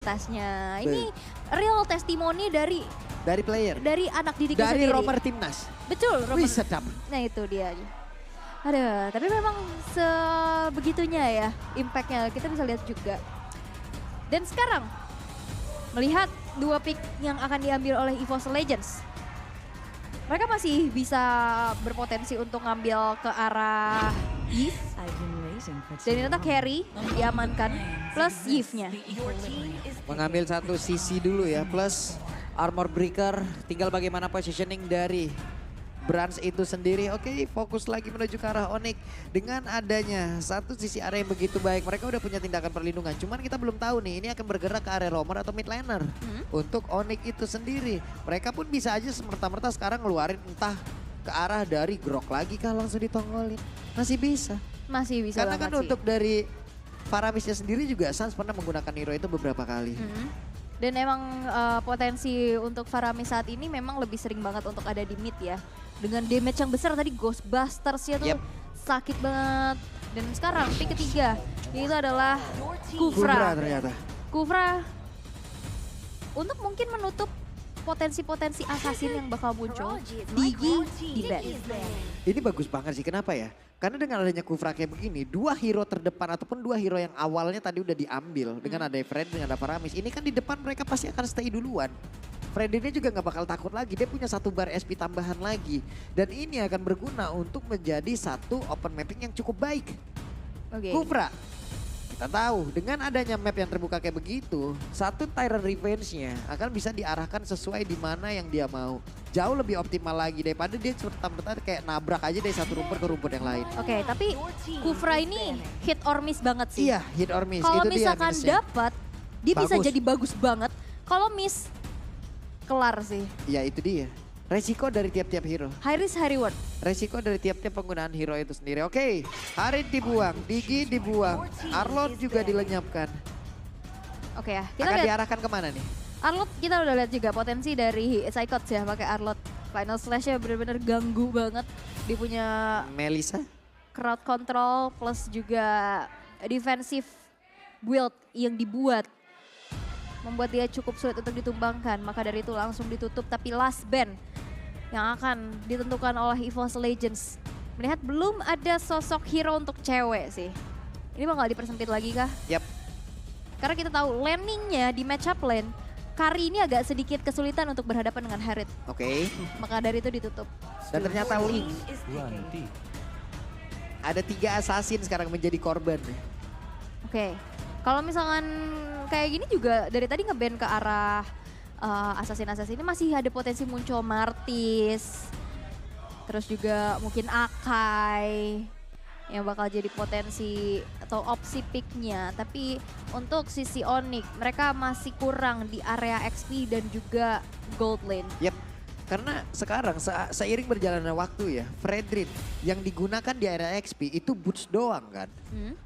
kapabilitasnya. Ini real testimoni dari player. dari anak didiknya Dari sendiri. romer timnas. Betul, romer. Wih sedap. Nah itu dia. Aduh, tapi memang sebegitunya ya impactnya kita bisa lihat juga. Dan sekarang melihat dua pick yang akan diambil oleh EVOS Legends. Mereka masih bisa berpotensi untuk ngambil ke arah Yves. Dan ternyata carry diamankan plus Yves-nya. Mengambil satu sisi dulu ya, plus armor breaker. Tinggal bagaimana positioning dari Brans itu sendiri. Oke, fokus lagi menuju ke arah Onyx. Dengan adanya satu sisi area yang begitu baik, mereka udah punya tindakan perlindungan. Cuman kita belum tahu nih, ini akan bergerak ke area roamer atau mid laner. Untuk Onyx itu sendiri. Mereka pun bisa aja semerta-merta sekarang ngeluarin entah ke arah dari Grok lagi kah langsung ditongolin. Masih bisa. Masih bisa Karena kan banget sih. untuk dari Faramisnya sendiri juga Sans pernah menggunakan hero itu beberapa kali. Dan emang potensi untuk Faramis saat ini memang lebih sering banget untuk ada di mid ya. Dengan damage yang besar tadi Ghostbusters-nya tuh sakit banget. Dan sekarang pick ketiga yaitu adalah Kufra. Ternyata. Kufra untuk mungkin menutup potensi-potensi assassin yang bakal muncul. Digi di ban. Ini bagus banget sih, kenapa ya? Karena dengan adanya Kufra kayak begini, dua hero terdepan ataupun dua hero yang awalnya tadi udah diambil. Dengan ada Fred, dengan ada Faramis. Ini kan di depan mereka pasti akan stay duluan. Fred ini juga gak bakal takut lagi, dia punya satu bar SP tambahan lagi. Dan ini akan berguna untuk menjadi satu open mapping yang cukup baik. Kufra, kita tahu dengan adanya map yang terbuka kayak begitu, satu Tyrant Revenge-nya akan bisa diarahkan sesuai di mana yang dia mau. Jauh lebih optimal lagi daripada dia serta-merta kayak nabrak aja dari satu rumput ke rumput yang lain. Oke, tapi Kufra ini hit or miss banget sih. Iya, hit or miss. Kalau itu dia misalkan minusnya. dapat, dia bisa Bagus. jadi bagus banget. Kalau miss, kelar sih. Iya itu dia. Resiko dari tiap-tiap hero. High risk, high reward. Resiko dari tiap-tiap penggunaan hero itu sendiri. Oke, Harit dibuang, Digi dibuang, Arlot juga dilenyapkan. Oke ya, kita Akan lihat. diarahkan kemana nih? Arlot kita udah lihat juga potensi dari Psychots ya pakai Arlot. Final Slash-nya bener-bener ganggu banget. Dia punya Melissa? crowd control plus juga defensive build yang dibuat. Membuat dia cukup sulit untuk ditumbangkan. Maka dari itu langsung ditutup. Tapi last ban yang akan ditentukan oleh EVOS Legends. Melihat belum ada sosok hero untuk cewek sih. Ini bakal dipersempit lagi kah? Yap. Karena kita tahu landingnya di match up lane, Kari ini agak sedikit kesulitan untuk berhadapan dengan Harit. Oke. Maka dari itu ditutup. Dan ternyata Link. Ada 3 assassin sekarang menjadi korban. Oke. Kalau misalkan kayak gini juga dari tadi nge-ban ke arah assassin-assassin ini masih ada potensi muncul Martis. Terus juga mungkin Akai yang bakal jadi potensi atau opsi picknya. Tapi untuk sisi Onyx mereka masih kurang di area XP dan juga gold lane. Yap. Karena sekarang seiring berjalannya waktu ya, Fredrin yang digunakan di area XP itu boots doang kan.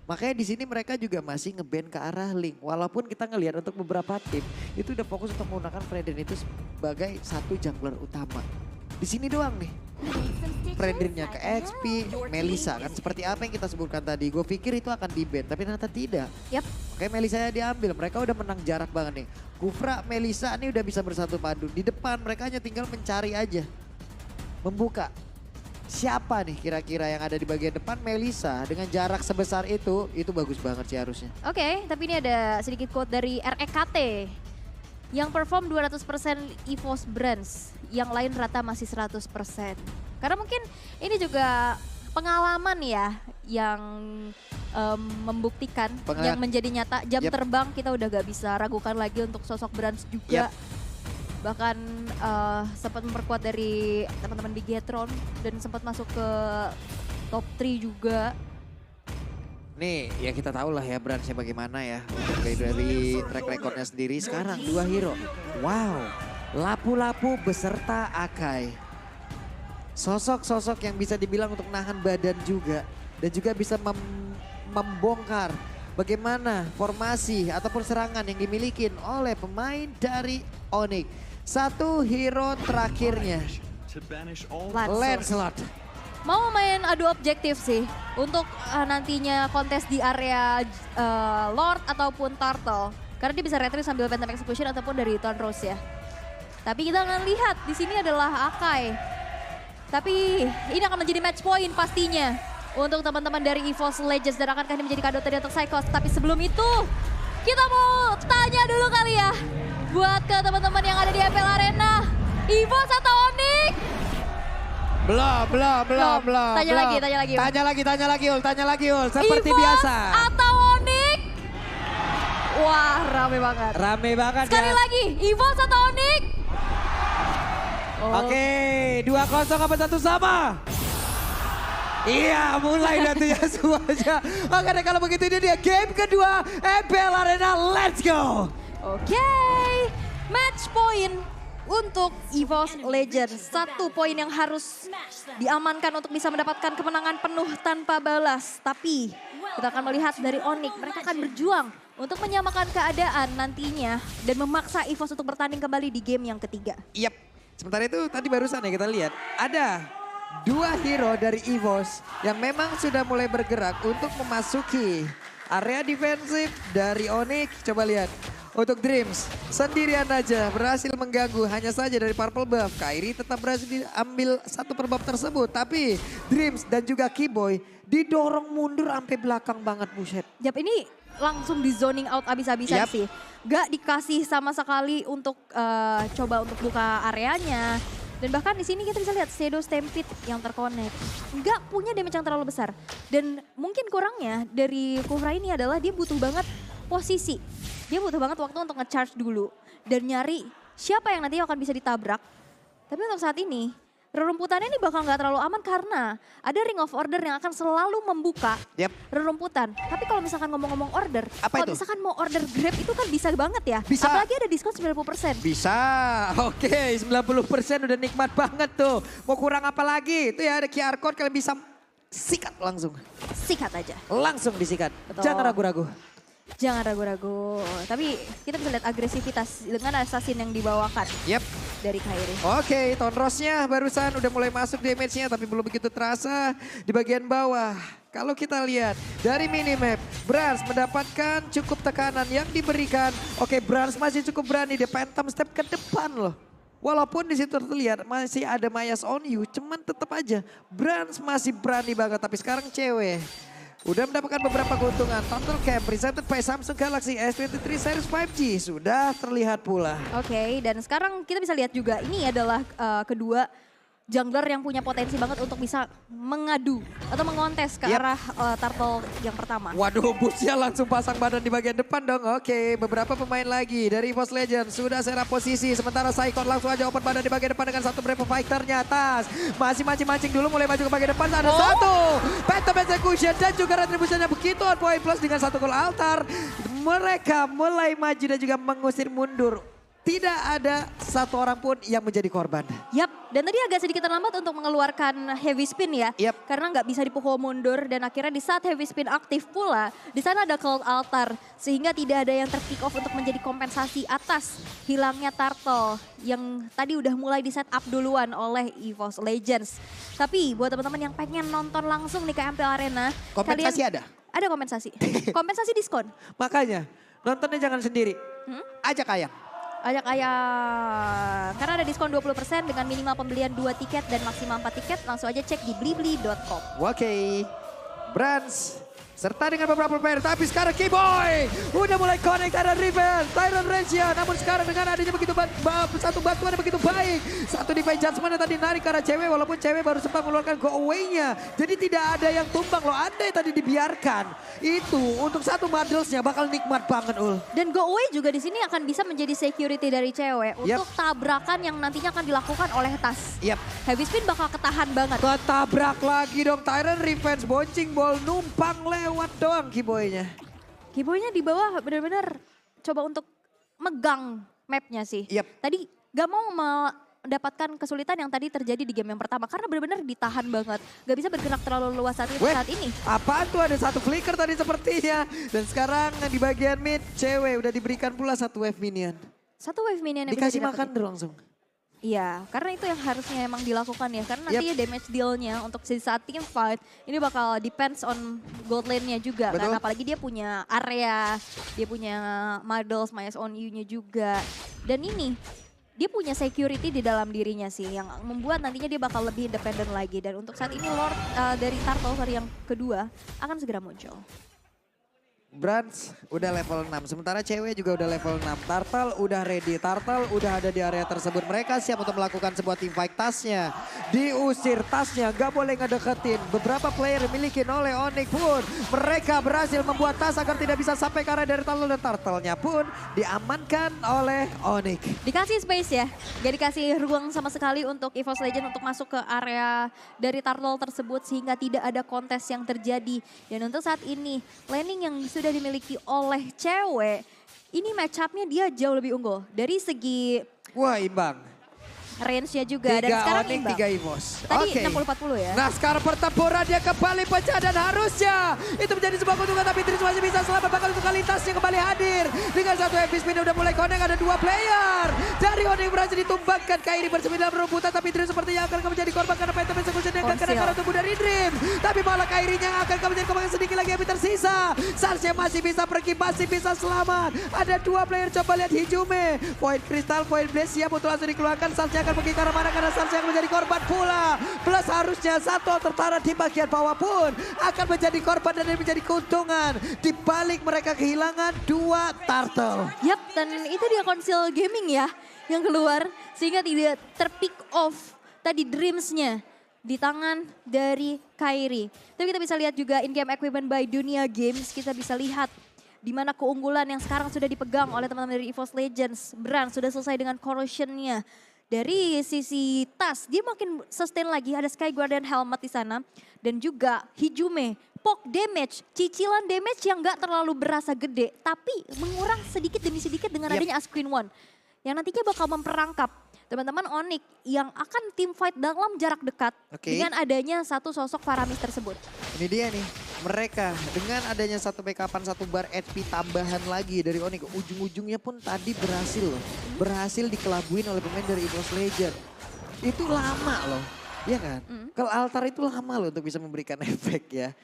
Makanya di sini mereka juga masih nge-ban ke arah Link. Walaupun kita ngelihat untuk beberapa tim itu udah fokus untuk menggunakan Fredrin itu sebagai satu jungler utama. Di sini doang nih. Fredrinnya ke XP, Melissa kan seperti apa yang kita sebutkan tadi. Gue pikir itu akan di-ban tapi ternyata tidak. Yap. Oke, Melissa diambil, mereka udah menang jarak banget nih. Kufra, Melissa ini udah bisa bersatu padu. Di depan mereka hanya tinggal mencari aja. Membuka. Siapa nih kira-kira yang ada di bagian depan? Melissa dengan jarak sebesar itu bagus banget sih harusnya. Oke, tapi ini ada sedikit quote dari REKT. Yang perform 200% EVOS Brands, yang lain rata masih 100%. Karena mungkin ini juga pengalaman ya yang membuktikan, yang menjadi nyata. Jam terbang kita udah gak bisa ragukan lagi untuk sosok Brands juga. Bahkan sempat memperkuat dari teman-teman Bigetron dan sempat masuk ke top 3 juga. Nih ya kita tahu lah ya Brandsnya bagaimana ya. Untuk dari track recordnya sendiri sekarang 2 hero. Wow, Lapu-Lapu beserta Akai. Sosok-sosok yang bisa dibilang untuk nahan badan juga. Dan juga bisa membongkar bagaimana formasi ataupun serangan yang dimiliki oleh pemain dari Onyx. Satu hero terakhirnya, Lancelot. Mau main adu objektif sih untuk nantinya kontes di area Lord ataupun Turtle. Karena dia bisa retreat sambil Phantom Execution ataupun dari Thorn Rose ya. Tapi kita akan lihat di sini adalah Akai. Tapi ini akan menjadi match point pastinya untuk teman-teman dari EVOS Legends dan akankah ini menjadi kado tadi untuk Psychos. Tapi sebelum itu kita mau tanya dulu kali ya buat ke teman-teman yang ada di MPL Arena. EVOS atau Onyx? Belum. Tanya lagi. Tanya lagi Ul. Seperti EVOS biasa. atau Onyx? Wah, rame banget. Rame banget Sekali ya. lagi, EVOS atau Onyx? Oke, 2-0 apa 1 sama? Iya, mulai nanti ya semuanya. Oke deh, kalau begitu ini dia game kedua MPL Arena, let's go! Oke, match point untuk EVOS Legends. 1 poin yang harus diamankan untuk bisa mendapatkan kemenangan penuh tanpa balas. Tapi kita akan melihat dari Onyx, mereka akan berjuang untuk menyamakan keadaan nantinya dan memaksa EVOS untuk bertanding kembali di game yang ketiga. Yap, sementara itu tadi barusan ya kita lihat ada 2 hero dari EVOS yang memang sudah mulai bergerak untuk memasuki area defensif dari Onyx. Coba lihat. Untuk Dreams, sendirian aja berhasil mengganggu, hanya saja dari purple buff. Kairi tetap berhasil diambil 1 per buff tersebut. Tapi Dreams dan juga Keyboy didorong mundur sampai belakang banget, buset. Yap, ini langsung di zoning out abis-abisan sih. Gak dikasih sama sekali untuk coba untuk buka areanya. Dan bahkan di sini kita bisa lihat Shadow Stampede yang terkonek. Nggak punya damage yang terlalu besar. Dan mungkin kurangnya dari Kufra ini adalah dia butuh banget posisi. Dia butuh banget waktu untuk nge-charge dulu. Dan nyari siapa yang nantinya akan bisa ditabrak. Tapi untuk saat ini, rerumputannya ini bakal nggak terlalu aman karena ada Ring of Order yang akan selalu membuka rerumputan. Tapi kalau misalkan ngomong-ngomong order, kalau misalkan mau order Grab itu kan bisa banget ya. Bisa. Apalagi ada diskon 90%. Bisa, oke 90% udah nikmat banget tuh. Mau kurang apa lagi? Itu ya ada QR code kalian bisa sikat langsung. Sikat aja. Langsung disikat, Betul. jangan ragu-ragu. Jangan ragu-ragu. Tapi kita bisa lihat agresivitas dengan assassin yang dibawakan dari Kairi. Oke, Thorn Rose-nya barusan udah mulai masuk damage-nya tapi belum begitu terasa di bagian bawah. Kalau kita lihat dari minimap, Brans mendapatkan cukup tekanan yang diberikan. Oke, Brans masih cukup berani, dia phantom step ke depan loh. Walaupun di situ terlihat masih ada Mayas on you, cuman tetap aja Brans masih berani banget. Tapi sekarang cewek udah mendapatkan beberapa keuntungan. Total Camp presented by Samsung Galaxy S23 series 5G sudah terlihat pula. Oke, dan sekarang kita bisa lihat juga ini adalah kedua jungler yang punya potensi banget untuk bisa mengadu atau mengontes ke arah Turtle yang pertama. Waduh, busnya langsung pasang badan di bagian depan dong. Oke, beberapa pemain lagi dari EVOS Legends sudah serap posisi. Sementara Saikon langsung aja open badan di bagian depan dengan 1 Brave Fighter-nya atas. Masih mancing-mancing dulu, mulai maju ke bagian depan. Ada 1 Phantom Execution dan juga retribusinya begitu on point plus dengan 1 gol altar. Mereka mulai maju dan juga mengusir mundur. Tidak ada 1 orang pun yang menjadi korban. Yap, dan tadi agak sedikit terlambat untuk mengeluarkan heavy spin ya. Karena nggak bisa dipukul mundur dan akhirnya di saat heavy spin aktif pula, di sana ada cold altar. Sehingga tidak ada yang terpick off untuk menjadi kompensasi atas hilangnya Turtle yang tadi udah mulai di set up duluan oleh EVOS Legends. Tapi buat teman-teman yang pengen nonton langsung nih ke MPL Arena. Kompensasi ada? Ada kompensasi. Kompensasi diskon. Makanya nontonnya jangan sendiri, ajak Ayang. Ajak Ayang. Karena ada diskon 20% dengan minimal pembelian 2 tiket dan maksimal 4 tiket. Langsung aja cek di blibli.com. Oke, Brans serta dengan beberapa player. Tapi sekarang Keyboy udah mulai connect, ada Riven, Tyrant Regia. Namun sekarang dengan adanya begitu satu bantuan yang begitu baik. 1 Divine Judgment yang tadi narik ke arah cewek. Walaupun cewek baru sempat mengeluarkan go away-nya. Jadi tidak ada yang tumbang loh. Ada yang tadi dibiarkan. Itu untuk 1 Madelsnya bakal nikmat banget Ul. Dan go away juga di sini akan bisa menjadi security dari cewek. Untuk tabrakan yang nantinya akan dilakukan oleh Tas. Heavy spin bakal ketahan banget. Ketabrak lagi dong. Tyrant Revenge, boncing ball, numpang lewat doang Keyboy-nya. Keyboy-nya di bawah benar-benar coba untuk megang mapnya sih. Tadi gak mau mendapatkan kesulitan yang tadi terjadi di game yang pertama. Karena benar-benar ditahan banget. Gak bisa bergerak terlalu luas saat ini. Apaan tuh, ada 1 flicker tadi sepertinya. Dan sekarang di bagian mid, cewek udah diberikan pula 1 wave minion. 1 wave minion yang dikasih bisa makan tuh langsung. Iya, karena itu yang harusnya emang dilakukan ya. Karena nanti damage deal-nya untuk di saat team fight ini bakal depends on gold lane-nya juga. Betul. Kan apalagi dia punya area, dia punya models, Myas on You-nya juga. Dan ini dia punya security di dalam dirinya sih yang membuat nantinya dia bakal lebih independen lagi. Dan untuk saat ini Lord dari Turtle yang kedua akan segera muncul. Brans udah level 6, sementara cewek juga udah level 6. Turtle udah ready, Turtle udah ada di area tersebut. Mereka siap untuk melakukan sebuah team fight. Tasnya diusir, tasnya gak boleh ngedeketin. Beberapa player dimiliki oleh Onyx pun mereka berhasil membuat tas agar tidak bisa sampai ke area dari Turtle. Dan Turtle-nya pun diamankan oleh Onyx. Dikasih space ya, gak dikasih ruang sama sekali untuk EVOS Legend untuk masuk ke area dari Turtle tersebut sehingga tidak ada kontes yang terjadi. Dan untuk saat ini, laning yang sudah dimiliki oleh cewek, ini match up-nya dia jauh lebih unggul. Dari segi Wah, imbang. range-nya juga dan sekarang Onyx, imbang. 3 EVOS. Tadi Oke. 60-40 ya. Nah sekarang pertempuran dia kembali pecah dan harusnya itu menjadi sebuah keuntungan, tapi Dreams masih bisa selamat, bahkan untuk kali tasnya kembali hadir. Dengan satu heavy spin udah mulai connect, ada 2 player. Dari Onyx berhasil ditumbangkan, Kairi bersembunyi dalam rebutan, tapi Dreams sepertinya akan menjadi korban karena Phantom Execution yang kena karena tubuh dari Dreams. Tapi malah Kairinya yang akan menjadi korban, sedikit lagi yang tersisa. Sarsnya masih bisa pergi, masih bisa selamat. Ada 2 player, coba lihat Hijume. Point Crystal, Point Blaze siap untuk langsung dikeluarkan. Sarsnya akan pergi ke arah mana karena Sarsnya akan menjadi korban pula. Plus harusnya satu tertara di bagian bawah pun akan menjadi korban dan menjadi keuntungan. Di balik mereka kehilangan 2 turtle. Yap, dan itu dia konsil gaming ya yang keluar sehingga tidak terpick off tadi Dreams-nya di tangan dari Kairi. Tapi kita bisa lihat juga in-game equipment by Dunia Games, kita bisa lihat di mana keunggulan yang sekarang sudah dipegang oleh teman-teman dari EVOS Legends. Brand sudah selesai dengan corrosion-nya. Dari sisi tas, dia makin sustain lagi, ada Sky Guardian Helmet di sana. Dan juga Hijume, poke damage, cicilan damage yang gak terlalu berasa gede. Tapi mengurang sedikit demi sedikit dengan adanya Ask Queen One. Yang nantinya bakal memperangkap teman-teman Onyx yang akan team fight dalam jarak dekat. Dengan adanya satu sosok Faramis tersebut. Ini dia nih, mereka dengan adanya satu backupan, 1 bar HP tambahan lagi dari Onyx. Ujung-ujungnya pun tadi berhasil loh. Berhasil dikelabuin oleh pemain dari EVOS Legend. Itu lama loh, iya kan? Kalau altar itu lama loh untuk bisa memberikan efek ya.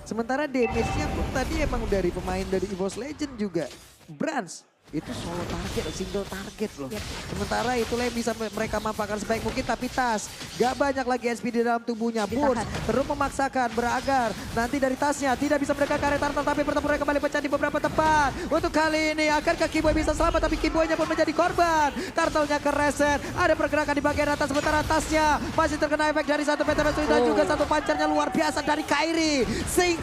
Sementara damage-nya pun tadi emang dari pemain dari EVOS Legend juga. Brans itu solo target, single target loh. Sementara itulah yang bisa mereka manfaatkan sebaik mungkin, tapi tas gak banyak lagi SP di dalam tubuhnya. Bun terus memaksakan beragar nanti dari tasnya tidak bisa mereka karek Turtle, tapi pertempuran kembali pecah di beberapa tempat. Untuk kali ini akankah Kiboy bisa selamat, tapi Kiboynya pun menjadi korban. Turtle-nya kereset, ada pergerakan di bagian atas, sementara tasnya masih terkena efek dari satu Phantom Execution dan juga satu pancarnya luar biasa dari Kairi. Sing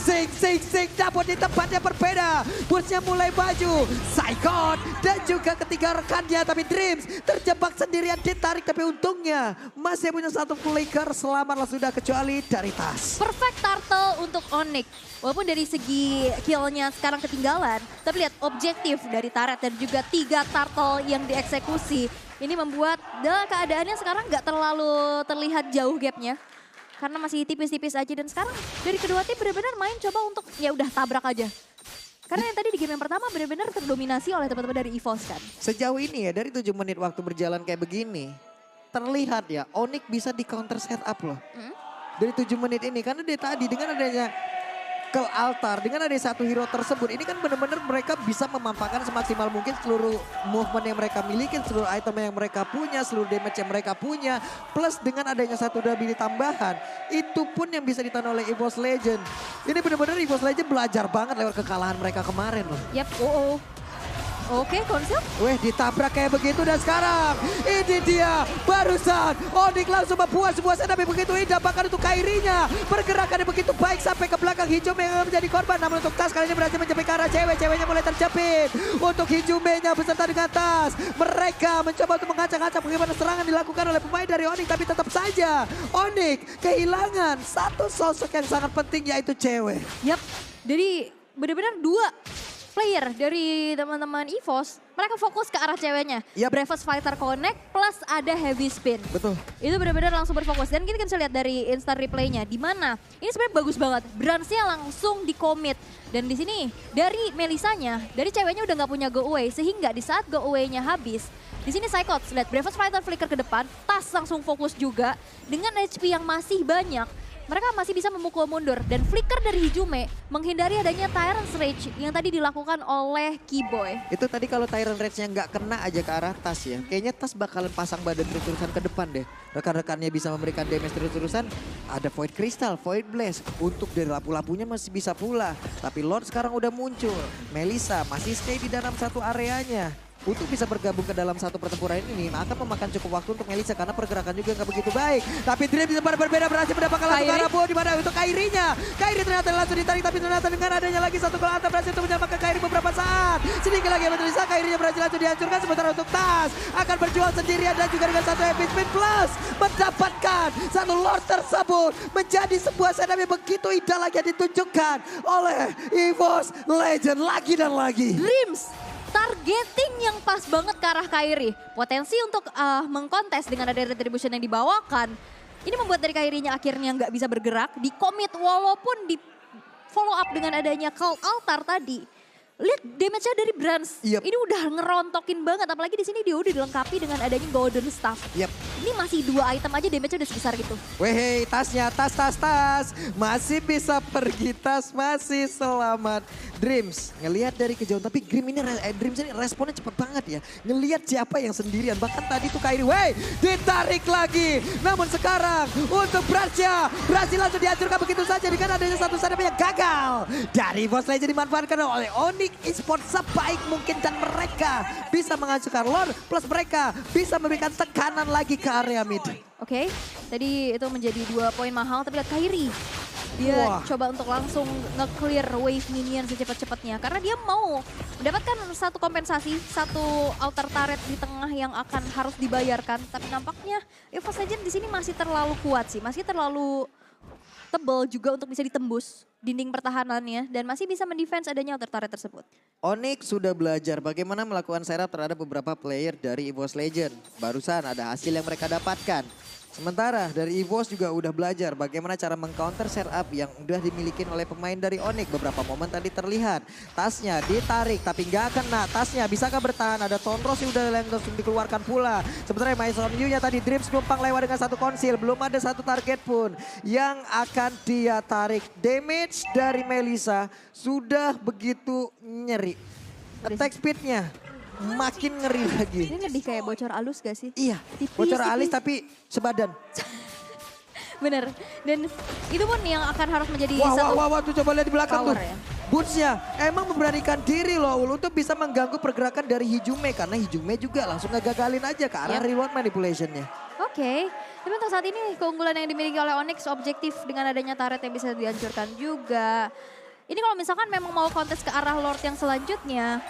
dapat di tempat yang berbeda. Burstnya mulai maju, Psycho dan juga ketiga rekannya, tapi Dreams terjebak sendirian, ditarik, tapi untungnya masih punya satu flicker, selamatlah sudah kecuali dari tas. Perfect Turtle untuk Onyx. Walaupun dari segi kill-nya sekarang ketinggalan, tapi lihat objektif dari Turret dan juga 3 Turtle yang dieksekusi. Ini membuat keadaannya sekarang nggak terlalu terlihat jauh gapnya. Karena masih tipis-tipis aja, dan sekarang dari kedua tim benar-benar main coba untuk ya udah tabrak aja. Karena yang tadi di game yang pertama benar-benar terdominasi oleh teman-teman dari EVOS kan. Sejauh ini ya, dari 7 menit waktu berjalan kayak begini, terlihat ya Onyx bisa di counter setup loh. Dari 7 menit ini, karena dari tadi dengan adanya ke altar, dengan ada satu hero tersebut, ini kan benar-benar mereka bisa memanfaatkan semaksimal mungkin seluruh movement yang mereka miliki, seluruh item yang mereka punya, seluruh damage yang mereka punya. Plus dengan adanya satu ability tambahan, itu pun yang bisa ditanam oleh EVOS Legend. Ini benar-benar EVOS Legend belajar banget lewat kekalahan mereka kemarin loh. Yap, Oke, konsil. Weh, ditabrak kayak begitu, dan sekarang ini dia barusan Onyx langsung membuat sebuah setup yang begitu indah, bahkan untuk Kairinya pergerakannya begitu baik sampai ke belakang. Hijume yang menjadi korban, namun untuk tas kali ini berhasil menjepit ke arah ceweknya mulai terjepit. Untuk Hijume-nya beserta dengan tas, mereka mencoba untuk mengacak-acak bagaimana serangan dilakukan oleh pemain dari Onyx, tapi tetap saja Onyx kehilangan satu sosok yang sangat penting, yaitu cewek. Yap, jadi benar-benar 2 player dari teman-teman EVOS, mereka fokus ke arah ceweknya. Yap. Bravest Fighter Connect plus ada Heavy Spin. Betul. Itu benar-benar langsung berfokus. Dan kita bisa lihat dari instant replaynya, di mana ini sebenarnya bagus banget. Bransnya langsung di commit. Dan di sini dari Melisanya, dari ceweknya udah nggak punya go away, sehingga di saat go away-nya habis, di sini Cyclops lihat Bravest Fighter flicker ke depan, Tas langsung fokus juga dengan HP yang masih banyak. Mereka masih bisa memukul mundur dan flicker dari Hijume menghindari adanya Tyrant's Rage yang tadi dilakukan oleh Keyboy. Itu tadi kalau Tyrant Rage-nya nggak kena aja ke arah Tas ya. Kayaknya Tas bakalan pasang badan terus-terusan ke depan deh. Rekan-rekannya bisa memberikan damage terus-terusan. Ada Void Crystal, Void Blast. Untuk dari lapu-lapunya masih bisa pula. Tapi Lord sekarang udah muncul. Melissa masih stay di dalam satu areanya. Untuk bisa bergabung ke dalam satu pertempuran ini akan memakan cukup waktu untuk Melissa karena pergerakan juga nggak begitu baik. Tapi Dream di tempat berbeda berhasil mendapatkan langsung ke arah Bo, di mana untuk Kairinya. Kairi ternyata langsung ditarik tapi ternyata dengan adanya lagi satu gol antar berhasil untuk menyelamatkan Kairi beberapa saat. Sedikit lagi yang Melissa, Kairinya berhasil langsung dihancurkan sementara untuk Tas akan berjuang sendirian dan juga dengan satu Epic Spin Plus mendapatkan satu Lord tersebut menjadi sebuah setup yang begitu indah lagi yang ditunjukkan oleh EVOS Legend lagi dan lagi. Dreams targeting yang pas banget ke arah Kairi. Potensi untuk mengkontes dengan ada retribution yang dibawakan. Ini membuat dari Kairinya akhirnya nggak bisa bergerak. Di commit walaupun di follow up dengan adanya Cult Altar tadi. Lihat damage-nya dari Brans. Yep. Ini udah ngerontokin banget. Apalagi di sini dia udah dilengkapi dengan adanya Golden Staff. Yep. Ini masih 2 item aja damage-nya udah sebesar gitu. Wehey, tasnya, tas. Masih bisa pergi, Tas masih selamat. Dreams, ngelihat dari kejauhan. Tapi Dreams ini responnya cepet banget ya. Ngelihat siapa yang sendirian. Bahkan tadi tuh Kairi, ditarik lagi. Namun sekarang untuk Bransnya berhasil langsung dihancurkan begitu saja. Dengan adanya satu setup yang gagal. Dari Boss Legend dimanfaatkan oleh Onyx Esports sebaik mungkin. Dan mereka bisa menghancurkan Lord. Plus mereka bisa memberikan tekanan lagi ke area mid. Oke, tadi itu menjadi 2 poin mahal, tapi lihat Kairi. Dia coba untuk langsung nge-clear wave minion secepat-cepatnya. Karena dia mau mendapatkan satu kompensasi, satu outer turret di tengah yang akan harus dibayarkan. Tapi nampaknya EVOS Legend di sini masih terlalu kuat sih, masih terlalu tebal juga untuk bisa ditembus dinding pertahanannya. Dan masih bisa mendefense adanya outer turret tersebut. Onyx sudah belajar bagaimana melakukan setup terhadap beberapa player dari EVOS Legend. Barusan ada hasil yang mereka dapatkan. Sementara dari EVOS juga udah belajar bagaimana cara mengcounter setup yang udah dimiliki oleh pemain dari Onyx. Beberapa momen tadi terlihat. Tasnya ditarik tapi nggak kena. Tasnya bisakah bertahan? Ada Tonros yang udah langsung dikeluarkan pula. Sementara Maison Yu-nya tadi Dreams numpang lewat dengan satu konsil. Belum ada satu target pun yang akan dia tarik. Damage dari Melissa sudah begitu nyeri. Attack speednya makin ngeri lagi. Ini lebih kayak bocor alus gak sih? Iya, Tipis, bocor alis tipis. tapi sebadan. Bener, dan itu pun yang akan harus menjadi Wah, tuh coba lihat di belakang power tuh. ya. Bootsnya emang memberanikan diri loh untuk bisa mengganggu pergerakan dari Hijume. Karena Hijume juga langsung ngegagalin aja ke arah reward manipulationnya. Oke, tapi untuk saat ini keunggulan yang dimiliki oleh Onyx objektif dengan adanya turret yang bisa dihancurkan juga. Ini kalau misalkan memang mau kontes ke arah Lord yang selanjutnya,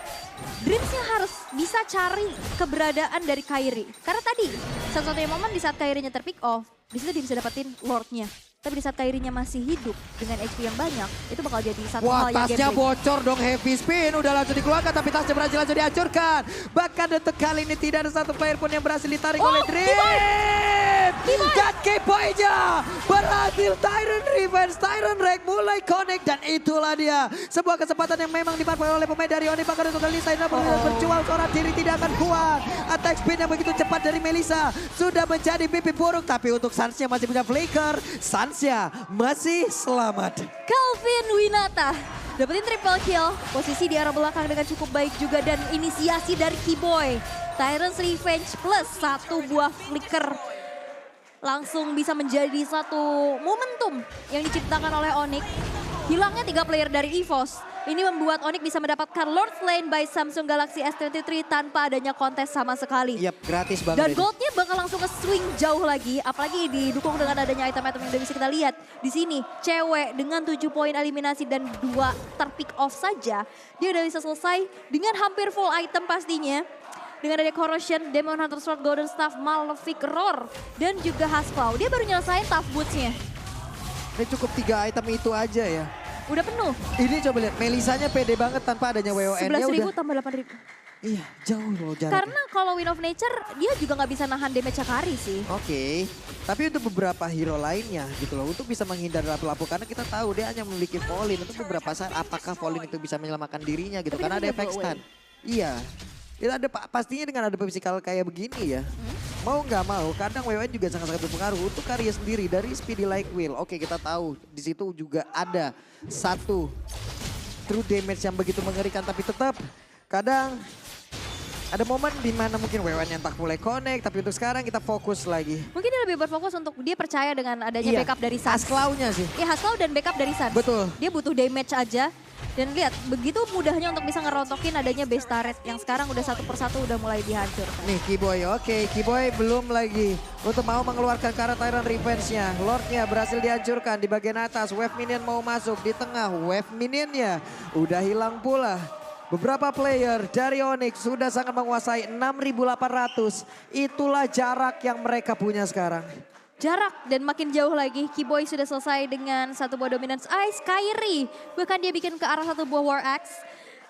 Dreamsnya harus bisa cari keberadaan dari Kairi. Karena tadi, satu-satunya momen di saat Kairinya terpick off, di situ dia bisa dapetin Lordnya. Tapi di saat Kairinya masih hidup dengan HP yang banyak, itu bakal jadi satu hal yang Tasnya game bocor dong, heavy spin. Udah langsung dikeluarkan tapi tasnya berhasil langsung dihancurkan. Bahkan detik kali ini tidak ada satu player pun yang berhasil ditarik oleh Dream. Dan Keyboy-nya berhasil Tyrant Revenge, Tyrant Rage mulai connect. Dan itulah dia, sebuah kesempatan yang memang dimanfaatkan oleh pemain dari Onyx. Bahkan untuk Melissa ini berjuang seorang diri tidak akan kuat. Attack speed yang begitu cepat dari Melissa sudah menjadi mimpi buruk. Tapi untuk Sansnya masih punya flicker. Sansnya masih selamat. Calvin Winata dapetin triple kill, posisi di arah belakang dengan cukup baik juga dan inisiasi dari Keyboy. Tyrant's Revenge plus satu buah flicker langsung bisa menjadi satu momentum yang diciptakan oleh Onyx. Hilangnya 3 player dari EVOS. Ini membuat Onyx bisa mendapatkan Lord Lane by Samsung Galaxy S23 tanpa adanya kontes sama sekali. Yap, gratis banget. Dan ini. goldnya bakal langsung ke swing jauh lagi. Apalagi didukung dengan adanya item-item yang udah bisa kita lihat. Di sini cewek dengan 7 poin eliminasi dan 2 terpick off saja. Dia udah bisa selesai dengan hampir full item pastinya. Dengan ada Corrosion, Demon Hunter Sword, Golden Staff, Malefic Roar, dan juga Hasclaw. Dia baru nyelesain Tough Boots-nya. Ini cukup 3 item itu aja ya. Udah penuh. Ini coba lihat, Melisanya pede banget tanpa adanya WON. 11.000 tambah 8.000. Iya, jauh loh jaraknya. Karena kalau Wind of Nature dia juga nggak bisa nahan damage Akari sih. Oke, tapi untuk beberapa hero lainnya gitu loh, untuk bisa menghindar lapu-lapu karena kita tahu dia hanya memiliki Fallen. Untuk beberapa saat apakah Fallen itu bisa menyelamatkan dirinya gitu, Tapi karena ada dia punya efek blow stun. Iya, itu ada pastinya dengan ada physical kayak begini ya. Mau nggak mau, kadang WWN juga sangat-sangat berpengaruh untuk karya sendiri dari Speedy Like Will. Oke, kita tahu di situ juga ada satu true damage yang begitu mengerikan, tapi tetap kadang ada momen di mana mungkin WWN yang tak mulai connect, tapi untuk sekarang kita fokus lagi. Mungkin dia lebih berfokus untuk dia percaya dengan adanya backup dari Sun. Asklaunya sih. Iya, Haskell dan backup dari Sun. Betul. Dia butuh damage aja. Dan lihat, begitu mudahnya untuk bisa ngerontokin adanya base turret yang sekarang udah satu persatu udah mulai dihancurkan. Nih Kiboy, oke Kiboy belum lagi untuk mau mengeluarkan Kara Tyrant Revenge-nya. Lordnya berhasil dihancurkan di bagian atas, wave minion mau masuk di tengah, wave minionnya udah hilang pula. Beberapa player dari Onyx sudah sangat menguasai 6.800. Itulah jarak yang mereka punya sekarang. Jarak dan makin jauh lagi. Kiboy sudah selesai dengan satu buah dominance ice. Kairi bahkan dia bikin ke arah satu buah war axe.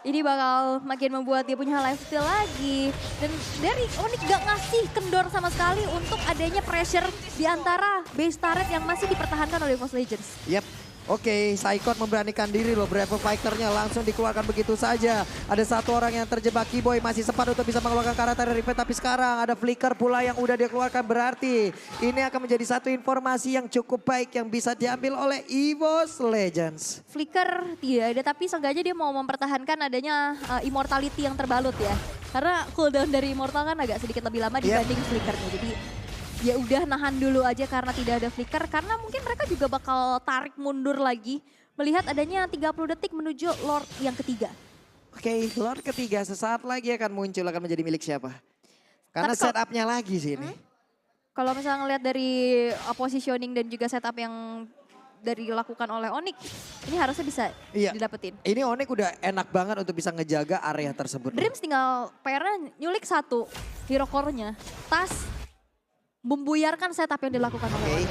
Ini bakal makin membuat dia punya lifesteal lagi. Dan dari Onyx gak ngasih kendor sama sekali untuk adanya pressure di antara base turret yang masih dipertahankan oleh EVOS Legends. Yep. Oke, Saikot memberanikan diri loh, Brave Fighter-nya langsung dikeluarkan begitu saja. Ada satu orang yang terjebak, Kiboy masih sempat untuk bisa mengeluarkan karakter Revenge, tapi sekarang ada flicker pula yang udah dia keluarkan. Berarti ini akan menjadi satu informasi yang cukup baik yang bisa diambil oleh EVOS Legends. Flicker tidak ada, tapi seenggaknya dia mau mempertahankan adanya immortality yang terbalut ya. Karena cooldown dari immortal kan agak sedikit lebih lama dibanding flickernya. Jadi ya udah nahan dulu aja karena tidak ada flicker. Karena mungkin mereka juga bakal tarik mundur lagi. Melihat adanya 30 detik menuju Lord yang ketiga. Oke, Lord ketiga sesaat lagi akan muncul, akan menjadi milik siapa? Karena setupnya lagi sih ini. Kalau misalnya ngelihat dari positioning dan juga setup yang dari dilakukan oleh Onyx, ini harusnya bisa didapetin. Ini Onyx udah enak banget untuk bisa ngejaga area tersebut. Dreams tinggal PR-nya nyulik satu hero core-nya. Tas membuyarkan setup yang dilakukan oleh Onyx.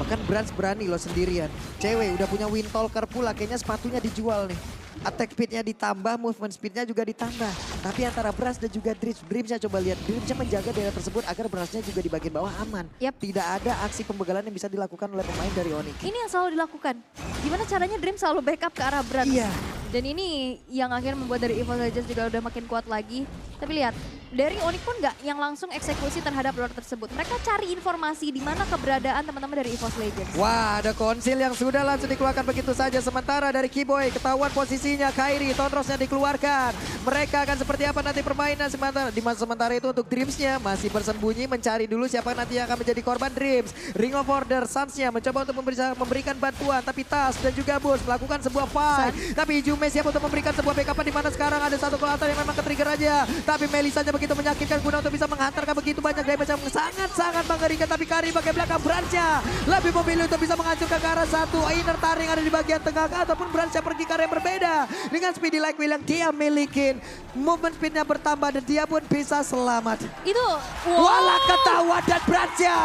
Bahkan Brans berani loh sendirian. Cewek udah punya Wind Talker pula, kayaknya sepatunya dijual nih. Attack speednya ditambah, movement speednya juga ditambah. Tapi antara Brans dan juga Dreamsnya coba lihat. Dreamsnya menjaga daerah tersebut agar Bransnya juga di bagian bawah aman. Tidak ada aksi pembegalan yang bisa dilakukan oleh pemain dari Onyx. Ini yang selalu dilakukan. Gimana caranya Dream selalu backup ke arah Brans. Iya. Dan ini yang akhirnya membuat dari EVOS Legends juga udah makin kuat lagi. Tapi lihat, dari Onyx pun nggak yang langsung eksekusi terhadap Lord tersebut. Mereka cari informasi di mana keberadaan teman-teman dari EVOS Legends. Wah, ada konsil yang sudah langsung dikeluarkan begitu saja. Sementara dari Kiboy ketahuan posisinya, Kairi, Tonrosnya dikeluarkan. Mereka akan seperti apa nanti permainan sementara itu untuk Dreamsnya masih bersembunyi mencari dulu siapa nanti yang akan menjadi korban Dreams. Ring of Order, Sunsnya mencoba untuk memberikan bantuan, tapi Tas dan juga Bus melakukan sebuah fight. Tapi Jume siap untuk memberikan sebuah backup di mana sekarang ada satu kelihatan yang memang ke-trigger aja. Tapi Melisanya begitu menyakitkan guna untuk bisa menghantarkan begitu banyak damage yang sangat-sangat mengerikan. Tapi Kari pakai belakang Bransnya lebih memilih untuk bisa menghancurkan ke arah satu inner taring ada di bagian tengah. Ataupun Bransnya pergi ke arah yang berbeda. Dengan Speedy Like Will yang dia milikin. Movement speednya bertambah dan dia pun bisa selamat. Itu Walah ketawa dan Bransnya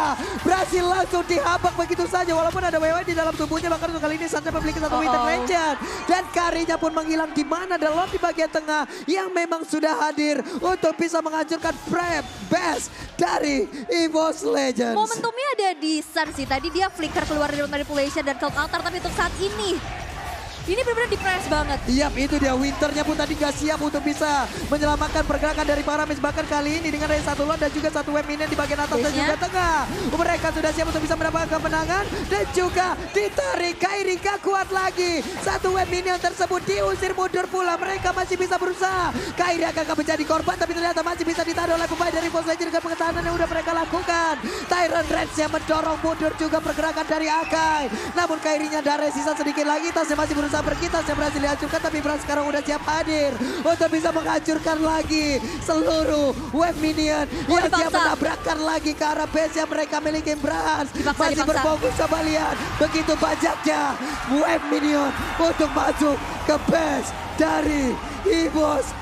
berhasil langsung dihabak begitu saja. Walaupun ada WW di dalam tubuhnya. Bahkan untuk kali ini Sansa memiliki satu Winter Legend. Dan Karinya pun menghilang di mana ada Lord di bagian tengah yang memang sudah hadir untuk bisa menghancurkan prep best dari EVOS Legends. momentumnya ada di Sun sih. Tadi dia flicker keluar dari manipulation dan cult altar. Tapi untuk saat ini benar-benar di-press banget. Yap, itu dia Winternya pun tadi gak siap untuk bisa menyelamatkan pergerakan dari Paramis. Bahkan kali ini dengan ada satu Lord dan juga satu wave minion di bagian atas dan juga tengah. Mereka sudah siap untuk bisa mendapatkan kemenangan dan juga ditarik. Kairi gak kuat lagi. Satu wave minion tersebut diusir mundur pula. Mereka masih bisa berusaha. Kairi akan menjadi korban tapi ternyata masih bisa ditahan oleh pemain dari EVOS Legends dengan pengetahuan yang udah mereka lakukan. Tyrant Rage yang mendorong mundur juga pergerakan dari Akai. Namun Kairinya ada resisa sedikit lagi. Tasnya masih berusaha pergi, Tasnya berhasil dihancurkan tapi Brans sekarang udah siap hadir untuk bisa menghancurkan lagi seluruh wave minion yang dia menabrakkan lagi ke arah base yang mereka miliki. Brans masih berfokus, coba lihat begitu banyaknya wave minion untuk masuk ke base dari EVOS